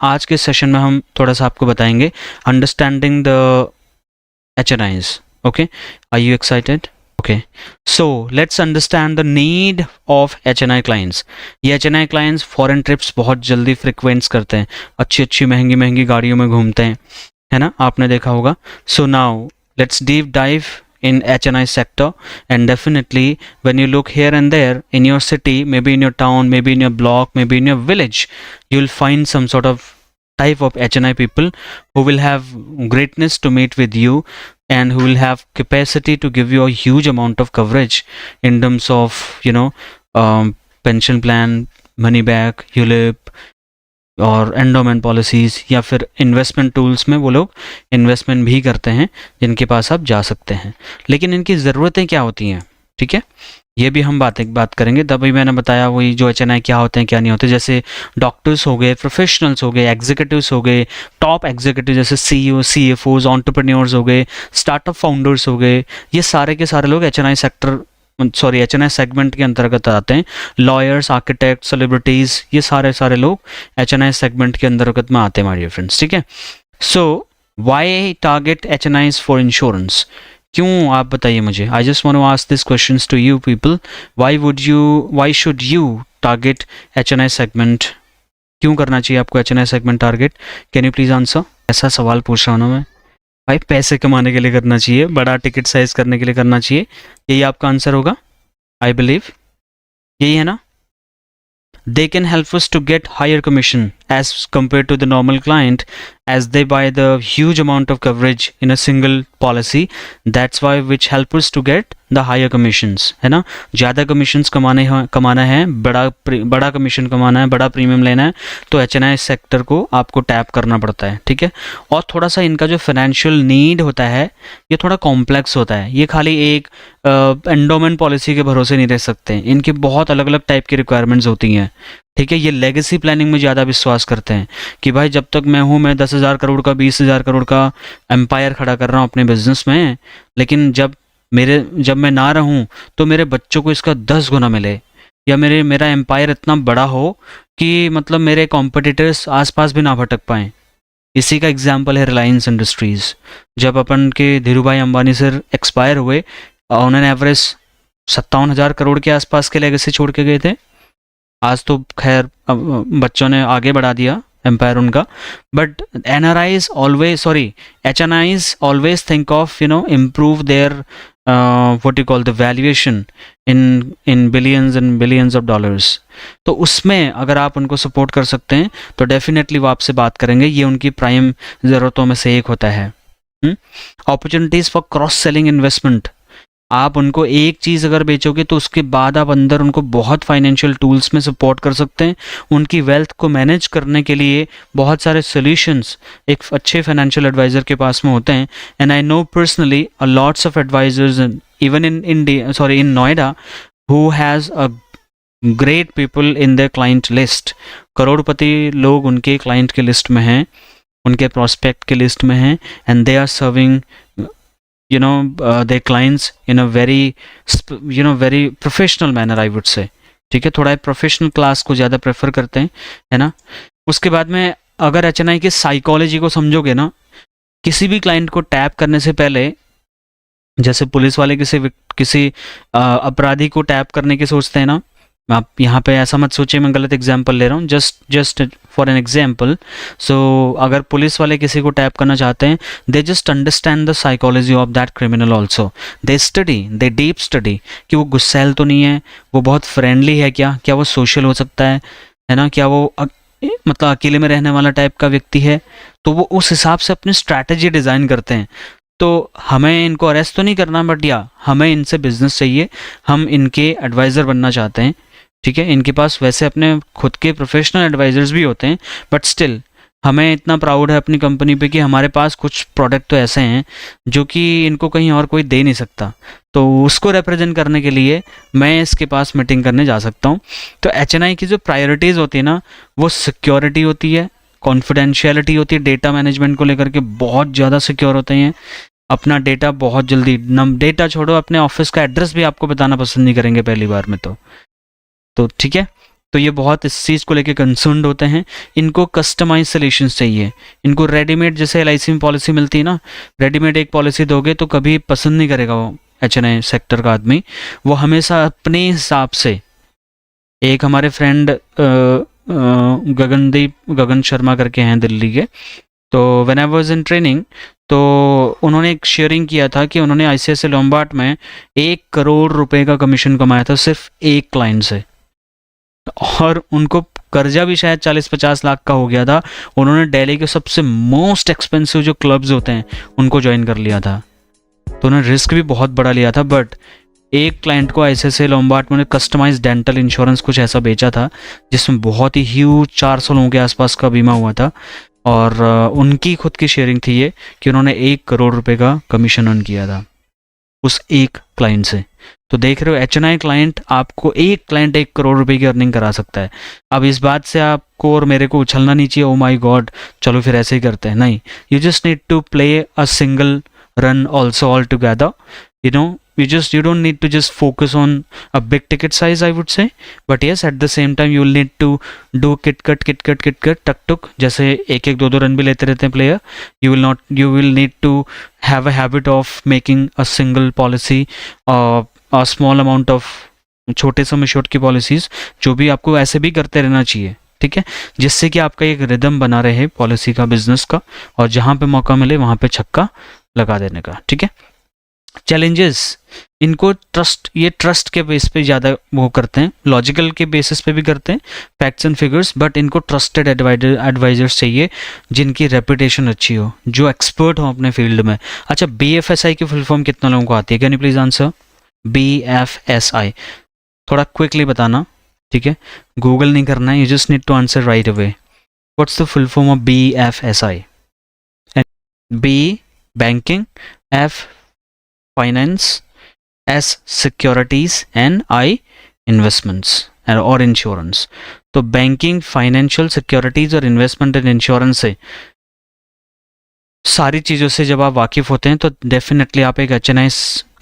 आज के सेशन में हम थोड़ा सा आपको बताएंगे understanding the HNIs. Okay, are you excited? Okay, so let's understand the need of HNI clients. ये HNI clients फॉरेन ट्रिप्स बहुत जल्दी फ्रिक्वेंट्स करते हैं, अच्छी अच्छी महंगी महंगी गाड़ियों में घूमते हैं, है ना, आपने देखा होगा. So now let's deep dive in HNI sector, and definitely when you look here and there in your city, maybe in your town, maybe in your block, maybe in your village, you'll find some sort of type of HNI people who will have greatness to meet with you and who will have capacity to give you a huge amount of coverage in terms of pension plan, money back, ULIP और endowment policies, या फिर investment tools में वो लोग investment भी करते हैं जिनके पास आप जा सकते हैं. लेकिन इनकी ज़रूरतें क्या होती हैं, ठीक है, ये भी हम बात करेंगे. तभी मैंने बताया वही जो HNI क्या होते हैं क्या नहीं होते. जैसे डॉक्टर्स हो गए, प्रोफेशनल्स हो गए, एग्जीक्यूटिव्स हो गए, टॉप एग्जीक्यूटिव जैसे CEO, CFOs, एंटरप्रेन्योर्स हो गए, स्टार्टअप फाउंडर्स हो गए, ये सारे के सारे लोग HNI सेगमेंट के अंतर्गत आते हैं. लॉयर्स, आर्किटेक्ट, सेलिब्रिटीज़, ये सारे लोग HNI सेगमेंट के अंतर्गत में आते हैं माय डियर फ्रेंड्स, ठीक है. So why target HNIs for insurance, क्यों, आप बताइए मुझे. I just want to ask this questions to you people. Why should you target HNI segment, क्यों करना चाहिए आपको HNI segment target. Can you please answer. ऐसा सवाल पूछ रहा हूँ ना मैं भाई, पैसे कमाने के लिए करना चाहिए, बड़ा टिकट साइज करने के लिए करना चाहिए, यही आपका आंसर होगा. आई बिलीव यही है ना. They can help us to get higher commission as compared to the normal client, as they buy the huge amount of coverage in a single policy. That's why which help us to get the higher commissions, है ना. ज़्यादा commissions कमाना है, बड़ा commission कमाना है, बड़ा premium लेना है, तो HNI सेक्टर को आपको टैप करना पड़ता है, ठीक है. और थोड़ा सा इनका जो फाइनेंशियल नीड होता है ये थोड़ा कॉम्प्लेक्स होता है. ये खाली एक एंडोमेंट पॉलिसी के भरोसे नहीं रह सकते, इनकी बहुत अलग अलग टाइप की रिक्वायरमेंट्स होती हैं, ठीक है. ये लेगेसी प्लानिंग में ज़्यादा विश्वास करते हैं कि भाई जब तक मैं हूँ, मैं 10,000 करोड़ का, 20,000 करोड़ का एम्पायर खड़ा कर रहा हूँ अपने बिजनेस में, लेकिन जब मैं ना रहूँ तो मेरे बच्चों को इसका 10 गुना मिले, या मेरा एम्पायर इतना बड़ा हो कि मतलब मेरे कॉम्पिटिटर्स आसपास भी ना भटक पाएँ. इसी का एग्जाम्पल है रिलायंस इंडस्ट्रीज़. जब अपन के धीरू भाई अंबानी सर एक्सपायर हुए, उन्होंने एवरेज 57,000 करोड़ के आसपास के लेगेसी छोड़ के गए थे. आज तो खैर बच्चों ने आगे बढ़ा दिया एम्पायर उनका, but HNIs always think of improve their what you call the valuation in billions and billions of dollars. तो उसमें अगर आप उनको सपोर्ट कर सकते हैं तो डेफिनेटली वो आपसे बात करेंगे. ये उनकी प्राइम ज़रूरतों में से एक होता है. Opportunities for cross selling investment, आप उनको एक चीज़ अगर बेचोगे तो उसके बाद आप अंदर उनको बहुत फाइनेंशियल टूल्स में सपोर्ट कर सकते हैं. उनकी वेल्थ को मैनेज करने के लिए बहुत सारे सॉल्यूशंस एक अच्छे फाइनेंशियल एडवाइज़र के पास में होते हैं. And I know personally a lots of advisors even in Noida who has a great people in their client list. करोड़पति लोग उनके क्लाइंट के लिस्ट में हैं, उनके प्रॉस्पेक्ट के लिस्ट में हैं, and they are serving their clients in a very professional manner, I would say, ठीक है. थोड़ा प्रोफेशनल क्लास को ज़्यादा प्रेफर करते हैं, है ना. उसके बाद में अगर HNI की साइकोलॉजी को समझोगे ना, किसी भी क्लाइंट को टैप करने से पहले, जैसे पुलिस वाले किसी अपराधी को टैप करने की सोचते हैं ना, आप यहाँ पे ऐसा मत सोचिए मैं गलत एग्जाम्पल ले रहा हूँ, जस्ट फॉर एन एग्जाम्पल. सो अगर पुलिस वाले किसी को टैप करना चाहते हैं, they just understand the psychology of that criminal also. They deep study कि वो गुस्सैल तो नहीं है, वो बहुत फ्रेंडली है क्या वो सोशल हो सकता है ना, क्या वो मतलब अकेले में रहने वाला टाइप का व्यक्ति है. तो वो उस हिसाब से अपनी स्ट्रैटेजी डिज़ाइन करते हैं. तो हमें इनको अरेस्ट तो नहीं करना, बट हमें इनसे बिजनेस चाहिए, हम इनके एडवाइज़र बनना चाहते हैं, ठीक है. इनके पास वैसे अपने खुद के प्रोफेशनल एडवाइजर्स भी होते हैं, बट स्टिल हमें इतना प्राउड है अपनी कंपनी पे कि हमारे पास कुछ प्रोडक्ट तो ऐसे हैं जो कि इनको कहीं और कोई दे नहीं सकता. तो उसको रिप्रेजेंट करने के लिए मैं इसके पास मीटिंग करने जा सकता हूँ. तो HNI की जो प्रायोरिटीज़ होती है ना, वो सिक्योरिटी होती है, कॉन्फिडेंशियलिटी होती है, डेटा मैनेजमेंट को लेकर के बहुत ज़्यादा सिक्योर होते हैं. अपना डेटा बहुत जल्दी, डेटा छोड़ो, अपने ऑफिस का एड्रेस भी आपको बताना पसंद नहीं करेंगे पहली बार में. तो ठीक है. तो ये बहुत इस चीज़ को लेके कंसर्न्ड होते हैं। इनको कस्टमाइज सोल्यूशंस चाहिए। इनको रेडीमेड, जैसे एलआईसी में पॉलिसी मिलती है ना, रेडीमेड एक पॉलिसी दोगे तो कभी पसंद नहीं करेगा वो एचएनआई सेक्टर का आदमी। वो हमेशा अपने हिसाब से, एक हमारे फ्रेंड गगन शर्मा करके हैं दिल्ली के, तो when I was in training, तो उन्होंने एक शेयरिंग किया था कि उन्होंने आईसीआईसीआई लोम्बार्ड में 1 करोड़ रुपए का कमीशन कमाया था सिर्फ एक क्लाइंट से, और उनको कर्जा भी शायद 40-50 लाख का हो गया था। उन्होंने दिल्ली के सबसे मोस्ट एक्सपेंसिव जो क्लब्स होते हैं उनको ज्वाइन कर लिया था, तो उन्होंने रिस्क भी बहुत बड़ा लिया था। बट एक क्लाइंट को आईसीआईसीआई लोम्बार्ड में कस्टमाइज डेंटल इंश्योरेंस कुछ ऐसा बेचा था जिसमें बहुत ही ह्यूज 400 लोगों के आसपास का बीमा हुआ था, और उनकी खुद की शेयरिंग थी ये कि उन्होंने 1 करोड़ रुपए का कमीशन अर्न किया था उस एक क्लाइंट से। तो देख रहे हो, एचएनआई क्लाइंट आपको, एक क्लाइंट 1 करोड़ रुपए की अर्निंग करा सकता है। अब इस बात से आपको और मेरे को उछलना नहीं चाहिए, ओ माय गॉड चलो फिर ऐसे ही करते हैं, नहीं। You just need to play a single run also all together, you know, you don't need to just focus on a big ticket size, I would say, but yes, at the same time you will need to do kit cut tuck tuck, जैसे एक एक दो run भी लेते रहते हैं player. you will need to have a habit of making a single policy, a small amount of छोटे sum assured की पॉलिसीज, जो भी आपको ऐसे भी करते रहना चाहिए, ठीक है, जिससे कि आपका एक रिदम बना रहे पॉलिसी का, बिजनेस का, और जहां पे मौका मिले वहां पे छक्का लगा देने का, ठीक है। चैलेंजेस, इनको ये ट्रस्ट के बेस पे ज़्यादा वो करते हैं, लॉजिकल के बेसिस पे भी करते हैं, फैक्ट्स एंड फिगर्स, बट इनको ट्रस्टेड एडवाइजर्स चाहिए जिनकी रेपुटेशन अच्छी हो, जो एक्सपर्ट हो अपने फील्ड में। अच्छा, BFSI की फुल फॉर्म कितना लोगों को आती है? Can you please answer? BFSI थोड़ा क्विकली बताना, ठीक है, गूगल नहीं करना है, you just need to answer right away. What's the full form of BFSI? B banking, F finance, S securities, and I investments और इंश्योरेंस। तो बैंकिंग, फाइनेंशियल, सिक्योरिटीज और इन्वेस्टमेंट एंड इंश्योरेंस से सारी चीज़ों से जब आप वाकिफ़ होते हैं तो डेफिनेटली आप एक एचएनआई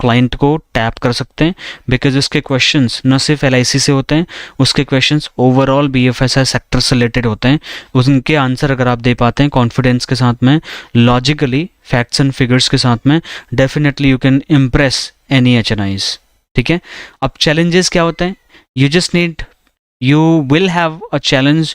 क्लाइंट को टैप कर सकते हैं, बिकॉज उसके क्वेश्चंस न सिर्फ एलआईसी से होते हैं, उसके क्वेश्चंस ओवरऑल BFSI सेक्टर से रिलेटेड होते हैं। उनके आंसर अगर आप दे पाते हैं कॉन्फिडेंस के साथ में, लॉजिकली, फैक्ट्स एंड फिगर्स के साथ में, definitely you can impress any HNIs, ठीक है। अब चैलेंजेस क्या होते हैं? you will have a challenge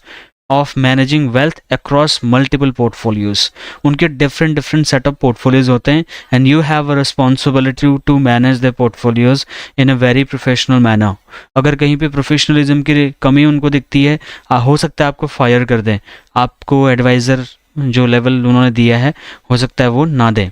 of managing wealth across multiple portfolios. उनके different set of portfolios होते हैं, and you have a responsibility to manage their portfolios in a very professional manner. अगर कहीं पे प्रोफेशनलिज्म की कमी उनको दिखती है, हो सकता है आपको फायर कर दें, आपको एडवाइज़र जो लेवल उन्होंने दिया है हो सकता है वो ना दें।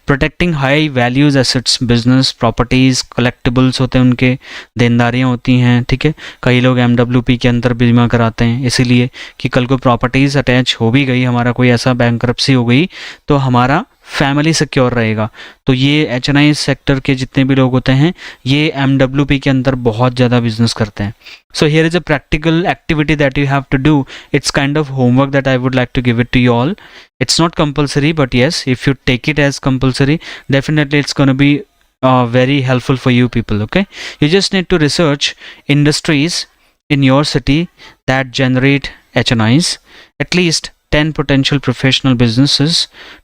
Protecting high values assets, business, properties, collectibles होते हैं, उनके देनदारियाँ होती हैं, ठीक है। कई लोग MWP के अंदर बीमा कराते हैं इसीलिए कि कल को प्रॉपर्टीज़ अटैच हो भी गई, हमारा कोई ऐसा बैंकरप्सी हो गई तो हमारा फैमिली सिक्योर रहेगा। तो ये एचएनआई सेक्टर के जितने भी लोग होते हैं ये MWP के अंदर बहुत ज़्यादा बिजनेस करते हैं। So here is a practical activity that you have to do. It's kind of homework that I would like to give it to you all. It's not compulsory, but yes, if you take it as compulsory, definitely it's going to be very helpful for you people. Okay, you just need to research industries in your city that generate HNIs, at least 10 potential professional businesses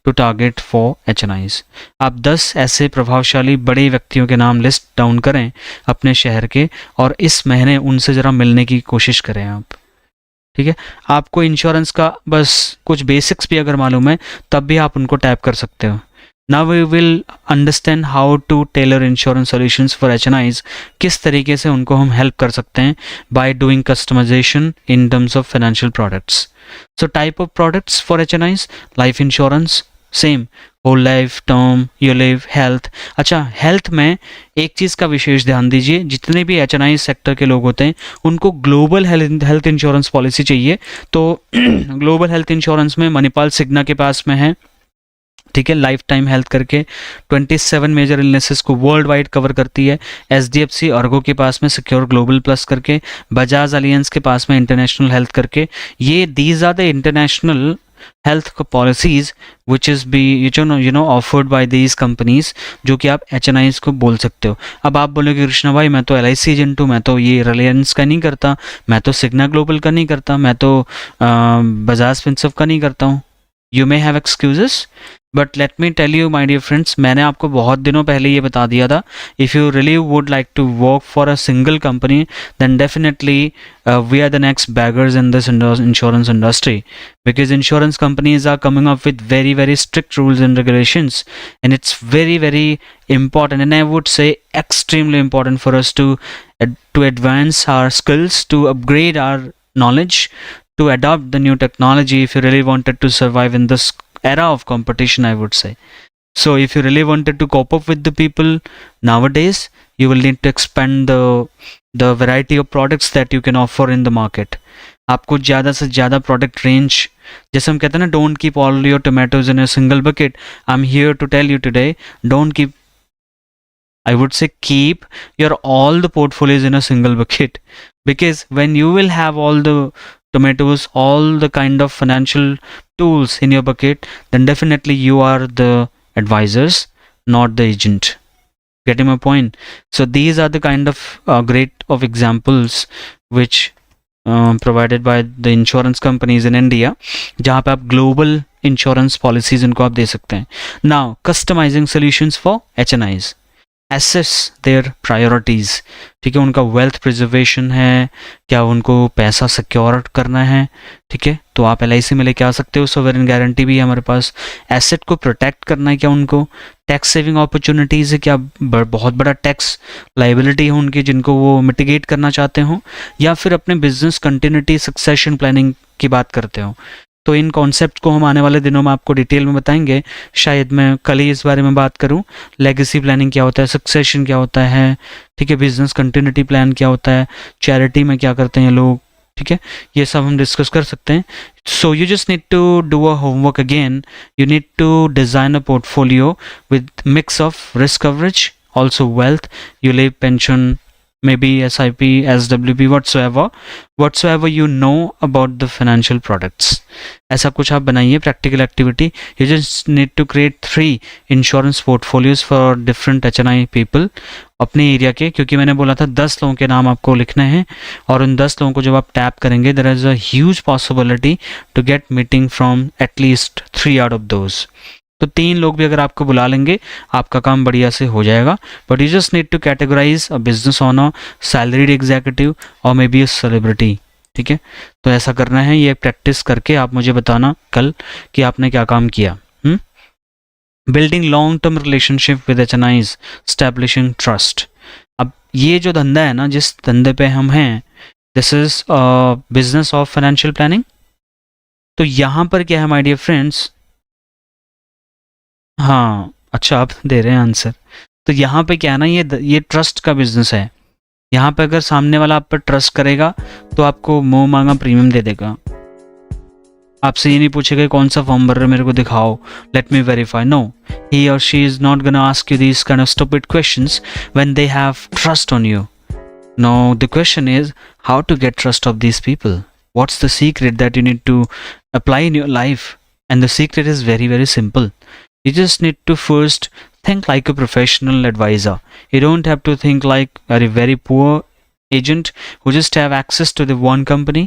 to target for HNIs. आप 10 ऐसे प्रभावशाली बड़े व्यक्तियों के नाम list down करें अपने शहर के, और इस महीने उनसे ज़रा मिलने की कोशिश करें आप, ठीक है। आपको इंश्योरेंस का बस कुछ बेसिक्स भी अगर मालूम है तब भी आप उनको टैप कर सकते हो। Now we will understand how to tailor insurance solutions for HNIs, किस तरीके से उनको हम हेल्प कर सकते हैं by doing customization in terms of financial products. So type of products for HNIs, life insurance, same whole life, term, ULIP, health. अच्छा, health में एक चीज़ का विशेष ध्यान दीजिए, जितने भी HNI सेक्टर के लोग होते हैं उनको ग्लोबल हेल्थ इंश्योरेंस पॉलिसी चाहिए। तो ग्लोबल हेल्थ इंश्योरेंस में मणिपाल सिग्ना के पास में है, ठीक है, लाइफ टाइम हेल्थ करके 27 मेजर इलनेसेस को वर्ल्ड वाइड कवर करती है। SDFC अर्गो के पास में सिक्योर ग्लोबल प्लस करके, बजाज अलियंस के पास में इंटरनेशनल हेल्थ करके, ये these are the international health policies which is be you know offered by these companies, जो कि आप HNIs को बोल सकते हो। अब आप बोलोगे कृष्णा भाई मैं तो LIC एजेंट हूँ, मैं तो ये रिलायंस का नहीं करता, मैं तो सिग्ना ग्लोबल का नहीं करता, मैं तो बजाज फिनसर्व का नहीं करता हूँ। You may have excuses, but let me tell you my dear friends, मैंने आपको बहुत दिनों पहले ये बता दिया था, if you really would like to work for a single company then definitely we are the next beggars in this insurance industry, because insurance companies are coming up with very very strict rules and regulations, and it's very very important, and I would say extremely important for us to advance our skills, to upgrade our knowledge, to adopt the new technology if you really wanted to survive in this era of competition, I would say. So if you really wanted to cope up with the people nowadays, you will need to expand the variety of products that you can offer in the market. आपको ज़्यादा से ज़्यादा product range, जैसे हम कहते हैं ना, don't keep all your tomatoes in a single bucket, I am here to tell you today, don't keep, I would say keep your all the portfolios in a single bucket, because when you will have all the tomatoes, all the kind of financial tools in your bucket, then definitely you are the advisors, not the agent. Getting my point? So these are the kind of great of examples which provided by the insurance companies in India, जहाँ पे आप global insurance policies इनको आप दे सकते हैं. Now customizing solutions for HNIs. Assess their priorities. ठीक है, उनका वेल्थ प्रिजर्वेशन है, क्या उनको पैसा सिक्योर करना है, ठीक है, तो आप LIC में लेके आ सकते हो, सोवरेन गारंटी भी है हमारे पास, एसेट को प्रोटेक्ट करना है क्या उनको, टैक्स सेविंग अपॉर्चुनिटीज़ है क्या, बहुत बड़ा टैक्स लाइबिलिटी है उनकी जिनको वो मिटिगेट करना चाहते हो, या फिर अपने बिजनेस कंटिन्यूटी सक्सेशन प्लानिंग की बात करते हो। तो इन कॉन्सेप्ट को हम आने वाले दिनों में आपको डिटेल में बताएंगे, शायद मैं कल ही इस बारे में बात करूं, लेगेसी प्लानिंग क्या होता है, सक्सेशन क्या होता है, ठीक है, बिजनेस कंटिन्यूटी प्लान क्या होता है, चैरिटी में क्या करते हैं लोग, ठीक है, ये सब हम डिस्कस कर सकते हैं। So you just need to do a homework again, you need to design a portfolio with mix of risk coverage, also wealth, ULIP, pension, maybe SIP, SWP, whatsoever you know about the financial products. ऐसा कुछ आप बनाइए practical activity. You just need to create 3 insurance portfolios for different HNI people अपने area के, क्योंकि मैंने बोला था 10 लोगों के नाम आपको लिखने हैं, और उन 10 लोगों को जब आप टैप करेंगे there is a huge possibility to get meeting from at least 3 out of those. तो 3 लोग भी अगर आपको बुला लेंगे आपका काम बढ़िया से हो जाएगा। But you just need to categorize a business owner, salaried executive और मे बी अ सेलिब्रिटी, ठीक है, तो ऐसा करना है। ये प्रैक्टिस करके आप मुझे बताना कल कि आपने क्या काम किया। Building long term relationship with HNIs, establishing trust. अब ये जो धंधा है ना, जिस धंधे पे हम हैं, this is business of financial planning. तो यहाँ पर क्या है माय डियर फ्रेंड्स, हाँ अच्छा आप दे रहे हैं आंसर। तो यहाँ पे क्या है ना, ये ट्रस्ट का बिजनेस है। यहाँ पे अगर सामने वाला आप पर ट्रस्ट करेगा तो आपको मुंह मांगा प्रीमियम दे देगा। आपसे ये नहीं पूछेगा कौन सा फॉर्म भर रहे मेरे को दिखाओ, let me verify. No, he और she is not gonna ask you this kind of stupid questions when they have trust on you. No, the question is how to get trust of these people, what's the secret that you need to apply in your life, and the secret is very very simple. You just need to first think like a professional advisor. You don't have to think like a very poor agent who just have access to the one company.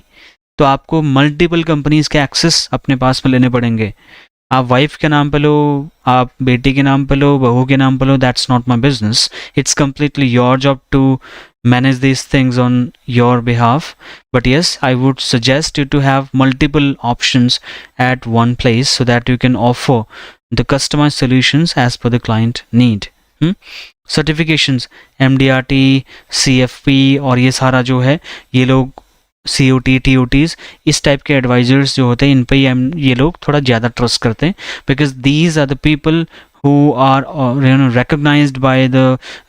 तो आपको multiple companies के access अपने पास में लेने पड़ेंगे। आप wife के नाम पे लो, आप बेटी के नाम पे लो, बहू के नाम पे लो, that's not my business. It's completely your job to manage these things on your behalf. But yes, I would suggest you to have multiple options at one place so that you can offer the customized solutions as per the client need. Certifications, MDRT, CFP और ये सारा जो है, ये लोग COT, TOTs, इस type के advisers जो होते हैं, इन पे ये लोग थोड़ा ज़्यादा ट्रस्ट करते हैं, because these are the people who are recognized by the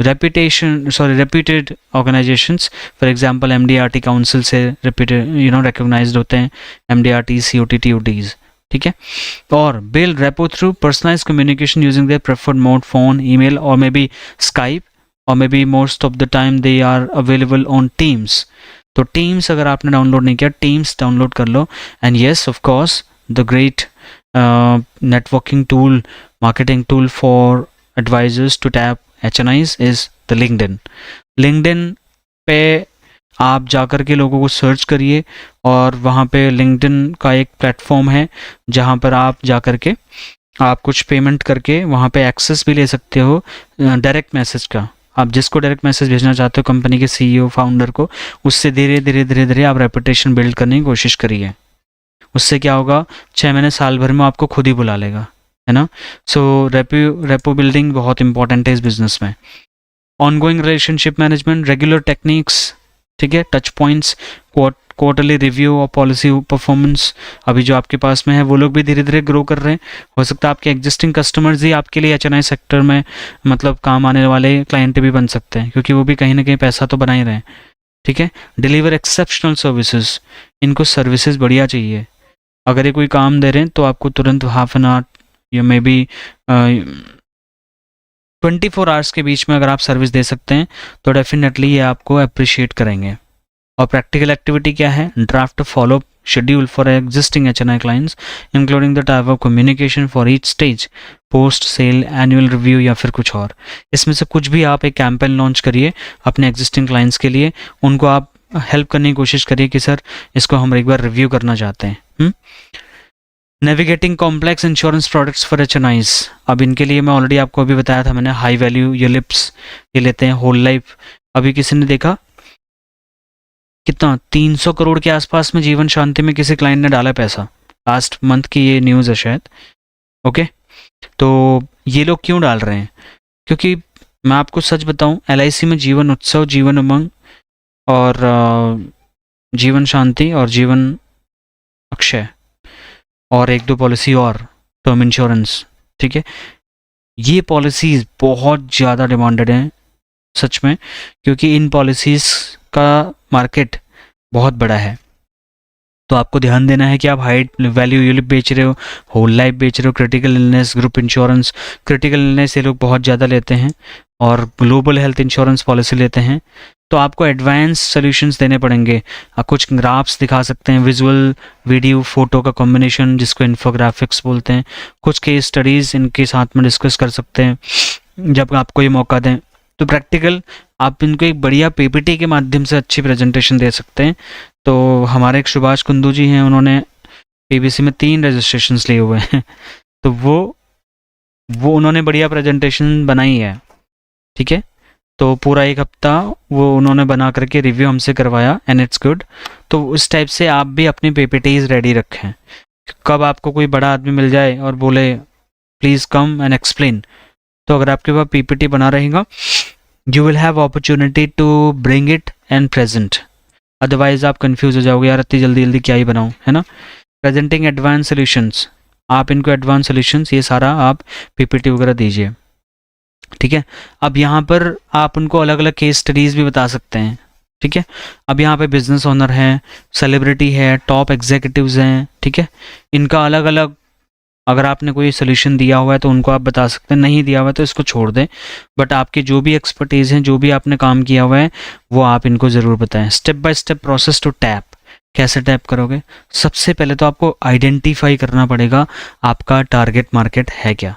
reputed organizations. For example, MDRT Council से reputed recognized होते हैं MDRT, COT, TOTs, ठीक है। और build rapport through personalized communication using their preferred mode, phone, email or maybe Skype, or maybe most of the time they are available on Teams. तो Teams अगर आपने download नहीं किया, Teams डाउनलोड कर लो। And yes of course the great networking tool, marketing tool for advisors to tap HNIs is the LinkedIn. LinkedIn पे आप जाकर के लोगों को सर्च करिए और वहाँ पे LinkedIn का एक प्लेटफॉर्म है जहाँ पर आप जाकर के आप कुछ पेमेंट करके वहाँ पे एक्सेस भी ले सकते हो डायरेक्ट मैसेज का। आप जिसको डायरेक्ट मैसेज भेजना चाहते हो कंपनी के CEO फाउंडर को, उससे धीरे धीरे आप रेपुटेशन बिल्ड करने की कोशिश करिए। उससे क्या होगा, 6 महीने साल भर में आपको खुद ही बुला लेगा, है ना। सो रेपो बिल्डिंग बहुत इंपॉर्टेंट है इस बिजनेस में। Ongoing relationship management, regular techniques, ठीक है, टच पॉइंट्स, क्वार्टरली रिव्यू और पॉलिसी परफॉर्मेंस। अभी जो आपके पास में है वो लोग भी धीरे धीरे ग्रो कर रहे हैं। हो सकता है आपके एग्जिस्टिंग कस्टमर्स ही आपके लिए HNI सेक्टर में मतलब काम आने वाले क्लाइंट भी बन सकते हैं, क्योंकि वो भी कहीं ना कहीं पैसा तो बना ही रहे हैं, ठीक है। डिलीवर एक्सेप्शनल सर्विसेज, इनको सर्विसेज बढ़िया चाहिए। अगर ये कोई काम दे रहे हैं तो आपको तुरंत हाफ एन आवर या मे बी 24 आवर्स के बीच में अगर आप सर्विस दे सकते हैं तो डेफिनेटली ये आपको अप्रिशिएट करेंगे। और प्रैक्टिकल एक्टिविटी क्या है, draft follow schedule for existing HNI clients including the type of communication for each stage, post sale, annual review या फिर कुछ और। इसमें से कुछ भी आप एक कैंपेन लॉन्च करिए अपने एग्जिस्टिंग क्लाइंट्स के लिए, उनको आप हेल्प करने की कोशिश करिए कि सर इसको हम एक बार रिव्यू करना चाहते हैं। Navigating complex insurance products for HNIs, अब इनके लिए मैं ऑलरेडी आपको अभी बताया था मैंने, हाई वैल्यू यूलिप्स ये लेते हैं, होल लाइफ। अभी किसी ने देखा कितना 300 करोड़ के आसपास में जीवन शांति में किसी क्लाइंट ने डाला पैसा, लास्ट मंथ की ये न्यूज़ है शायद। ओके, तो ये लोग क्यों डाल रहे हैं, क्योंकि मैं आपको सच बताऊं, LIC में जीवन उत्सव, जीवन उमंग और जीवन शांति और जीवन अक्षय और 1-2 पॉलिसी और टर्म इंश्योरेंस, ठीक है, ये पॉलिसीज़ बहुत ज़्यादा डिमांडेड हैं सच में, क्योंकि इन पॉलिसीज़ का मार्केट बहुत बड़ा है। तो आपको ध्यान देना है कि आप हाई वैल्यू यूलिप बेच रहे हो, होल लाइफ बेच रहे हो, critical illness, group insurance. Critical illness ये लोग बहुत ज़्यादा लेते हैं और ग्लोबल हेल्थ इंश्योरेंस पॉलिसी लेते हैं। तो आपको एडवांस सॉल्यूशंस देने पड़ेंगे। आप कुछ ग्राफ्स दिखा सकते हैं, विजुअल, वीडियो, फोटो का कॉम्बिनेशन जिसको इन्फोग्राफिक्स बोलते हैं। कुछ केस स्टडीज़ इनके साथ में डिस्कस कर सकते हैं जब आपको ये मौका दें। तो प्रैक्टिकल आप इनको एक बढ़िया PPT के माध्यम से अच्छी प्रेजेंटेशन दे सकते हैं। तो हमारे एक सुभाष कुंदू जी हैं, उन्होंने PBC में 3 रजिस्ट्रेशंस लिए हुए हैं तो वो उन्होंने बढ़िया प्रेजेंटेशन बनाई है, ठीक है। तो पूरा 1 हफ्ता वो उन्होंने बना करके रिव्यू हमसे करवाया एंड इट्स गुड। तो उस टाइप से आप भी अपनी PPTs रेडी रखें। कब आपको कोई बड़ा आदमी मिल जाए और बोले प्लीज़ कम एंड एक्सप्लेन, तो अगर आपके पास PPT बना रहेगा, you will have opportunity to bring it and present. Otherwise आप कंफ्यूज हो जाओगे, यार इतनी जल्दी जल्दी क्या ही बनाऊँ, है ना। प्रेजेंटिंग एडवांस सोल्यूशंस, आप इनको एडवांस सोल्यूशंस ये सारा आप PPT वगैरह दीजिए, ठीक है। अब यहाँ पर आप उनको अलग अलग केस स्टडीज़ भी बता सकते हैं, ठीक है। अब यहाँ पे बिजनेस ओनर हैं, सेलिब्रिटी है, टॉप एग्जीक्यूटिव्स हैं, ठीक है। इनका अलग अलग अगर आपने कोई सोल्यूशन दिया हुआ है तो उनको आप बता सकते हैं, नहीं दिया हुआ है तो इसको छोड़ दें। बट आपकी जो भी एक्सपर्टीज़ हैं, जो भी आपने काम किया हुआ है, वो आप इनको ज़रूर बताएं। Step by step process to tap, कैसे टैप करोगे? सबसे पहले तो आपको आइडेंटिफाई करना पड़ेगा आपका टारगेट मार्केट है क्या।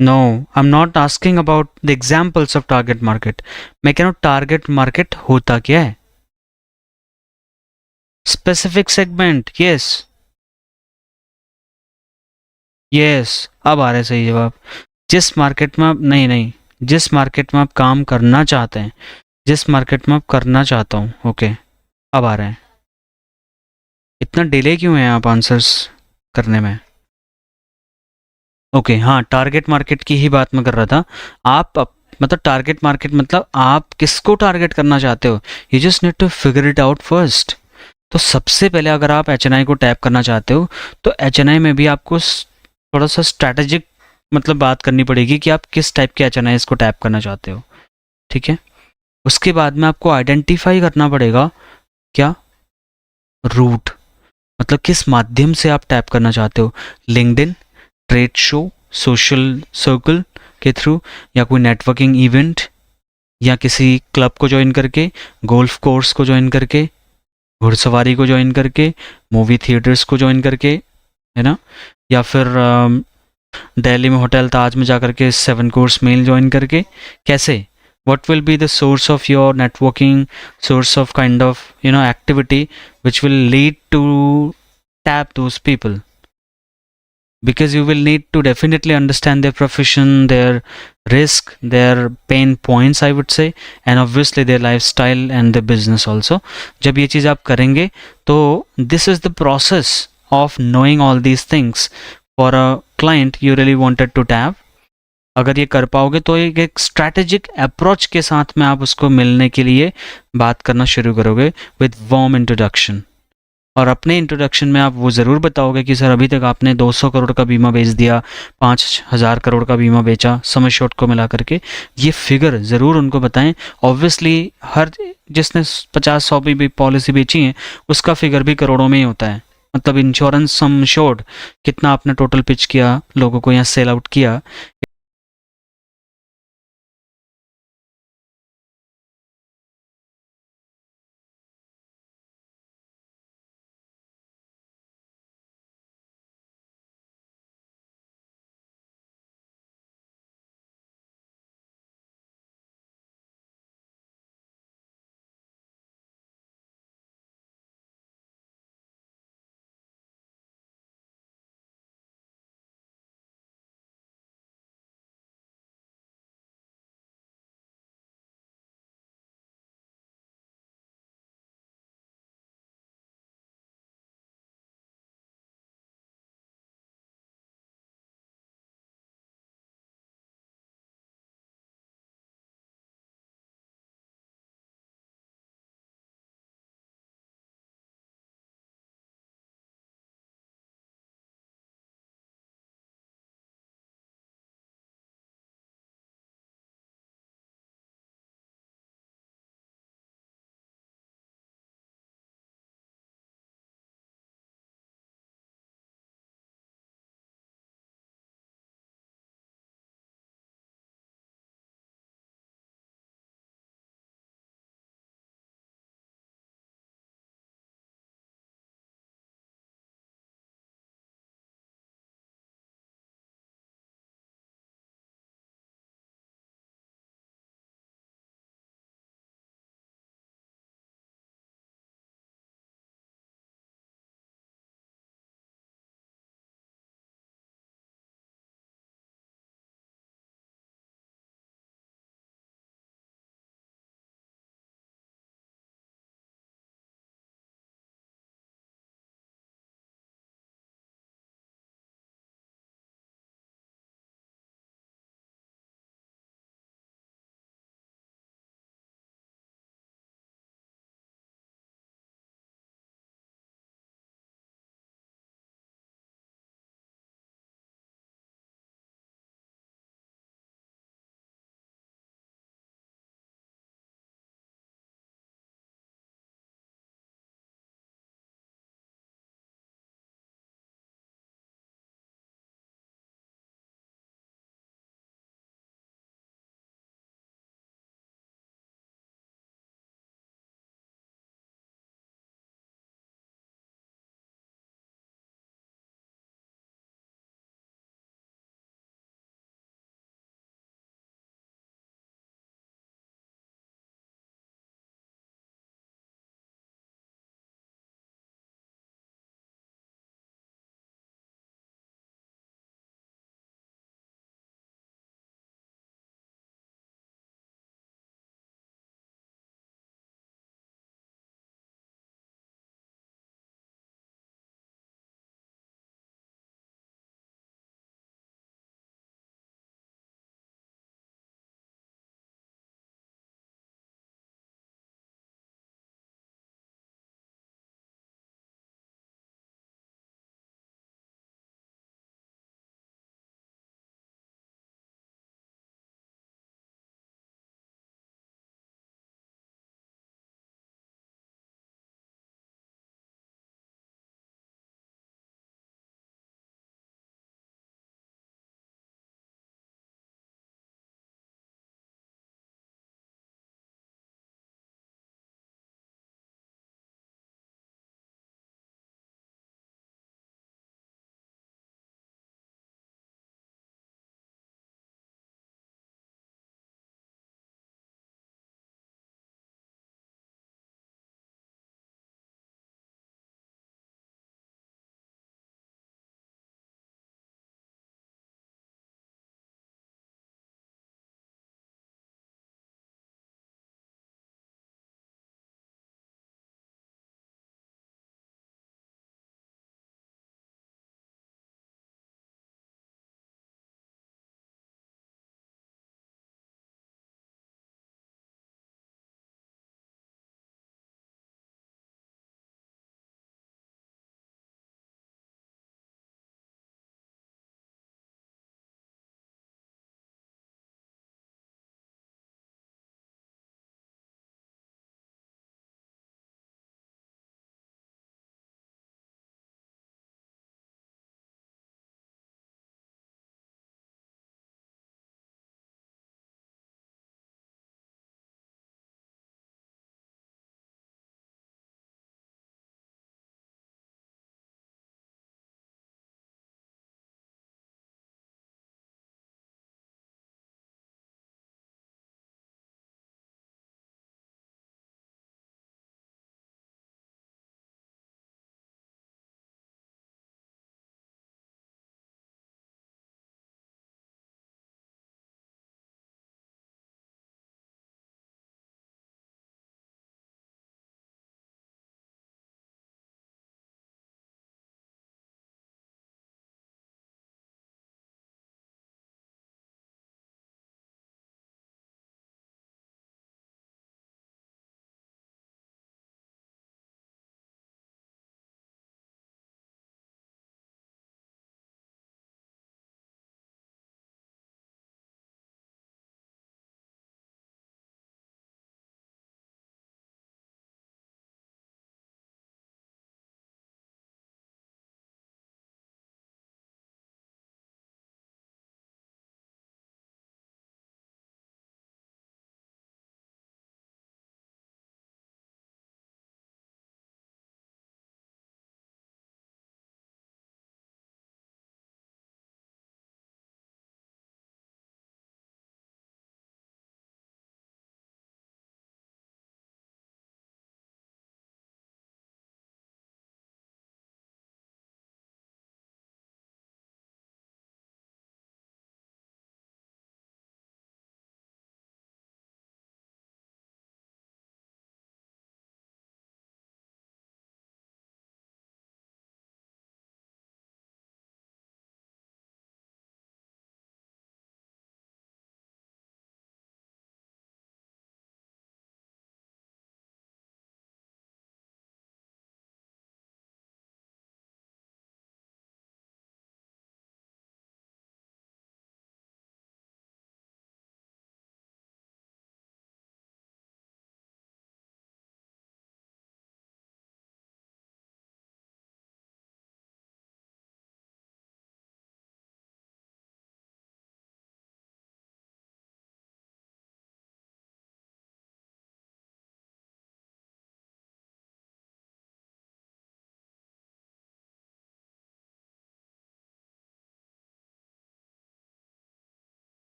No, I am not asking about the examples of target market. मैं कह रहा हूँ टारगेट मार्केट होता क्या है। स्पेसिफिक सेगमेंट, यस यस, अब आ रहे सही जवाब। जिस मार्केट में आप नहीं, जिस मार्केट में आप काम करना चाहते हैं, जिस मार्केट में आप करना चाहता हूँ, ओके, अब आ रहे हैं। इतना डिले क्यों है आप आंसर्स करने में? ओके, हाँ, टारगेट मार्केट की ही बात मैं कर रहा था। आप मतलब टारगेट मार्केट मतलब आप किसको टारगेट करना चाहते हो, you just need to figure it out first. तो सबसे पहले अगर आप HNI को टैप करना चाहते हो तो HNI में भी आपको थोड़ा सा स्ट्रैटेजिक मतलब बात करनी पड़ेगी कि आप किस टाइप के HNIs को टैप करना चाहते हो, ठीक है। उसके बाद में आपको आइडेंटिफाई करना पड़ेगा क्या, रूट, मतलब किस माध्यम से आप टैप करना चाहते हो। LinkedIn, trade show, social circle के थ्रू, या कोई नेटवर्किंग इवेंट, या किसी क्लब को ज्वाइन करके, गोल्फ कोर्स को ज्वाइन करके, घुड़सवारी को ज्वाइन करके, मूवी थिएटर्स को ज्वाइन करके, है ना, या फिर दिल्ली में होटल ताज में जाकर के 7 कोर्स मील ज्वाइन करके, कैसे, what will be the source of your networking, source of kind of activity which will lead to tap those people, because you will need to definitely understand their profession, their risk, their pain points, I would say, and obviously their lifestyle and their business also. जब ये चीज़ आप करेंगे तो this is the process of knowing all these things for a client you really wanted to tap. अगर ये कर पाओगे तो एक स्ट्रैटेजिक अप्रोच के साथ में आप उसको मिलने के लिए बात करना शुरू करोगे विद वार्म इंट्रोडक्शन। और अपने इंट्रोडक्शन में आप वो ज़रूर बताओगे कि सर अभी तक आपने 200 करोड़ का बीमा बेच दिया, 5000 करोड़ का बीमा बेचा, सम एश्योर्ड को मिला करके, ये फिगर ज़रूर उनको बताएं। ऑब्वियसली हर जिसने 50-100 भी पॉलिसी बेची है उसका फिगर भी करोड़ों में ही होता है, मतलब इंश्योरेंस सम एश्योर्ड कितना आपने टोटल पिच किया, लोगों को यहाँ सेल आउट किया,